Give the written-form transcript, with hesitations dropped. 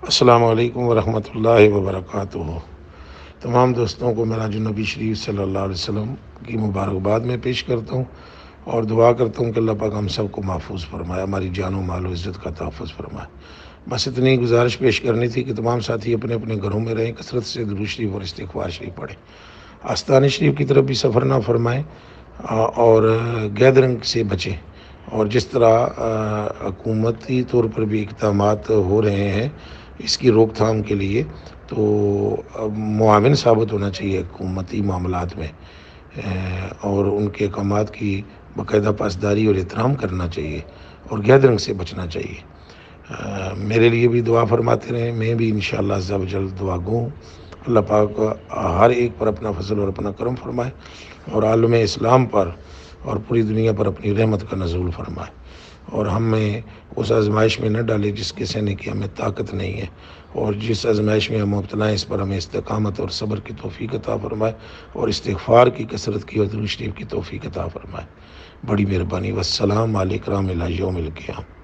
السلام علیکم ورحمۃ اللہ وبرکاتہ۔ تمام دوستوں کو میرا جو نبی شریف صلی اللہ علیہ وسلم کی مبارکباد میں پیش کرتا ہوں اور دعا کرتا ہوں کہ اللہ پاک ہم سب کو محفوظ فرمائے، ہماری جان و مال و عزت کا تحفظ فرمائے۔ بس اتنی گزارش پیش کرنی تھی کہ تمام ساتھی اپنے اپنے گھروں میں رہیں، کثرت سے درود شریف اور استغفار شریف پڑھیں، آستان شریف کی طرف بھی سفر نہ فرمائیں اور گیدرنگ سے بچیں۔ اور جس طرح حکومتی طور پر بھی اقدامات ہو رہے ہیں اس کی روک تھام کے لیے، تو معاون ثابت ہونا چاہیے حکومتی معاملات میں، اور ان کے احکامات کی باقاعدہ پاسداری اور احترام کرنا چاہیے اور گیدرنگ سے بچنا چاہیے۔ میرے لیے بھی دعا فرماتے رہیں، میں بھی انشاءاللہ عز و جل دعا گو ہوں۔ اللہ پاک ہر ایک پر اپنا فضل اور اپنا کرم فرمائے اور عالم اسلام پر اور پوری دنیا پر اپنی رحمت کا نزول فرمائے، اور ہمیں اس آزمائش میں نہ ڈالے جس کے سہنے کی ہمیں طاقت نہیں ہے، اور جس آزمائش میں ہم مبتلا ہیں اس پر ہمیں استقامت اور صبر کی توفیق عطا فرمائے اور استغفار کی کثرت کی اور درود شریف کی توفیق عطا فرمائے۔ بڑی مہربانی۔ والسلام علیکم الی یوم القیامہ۔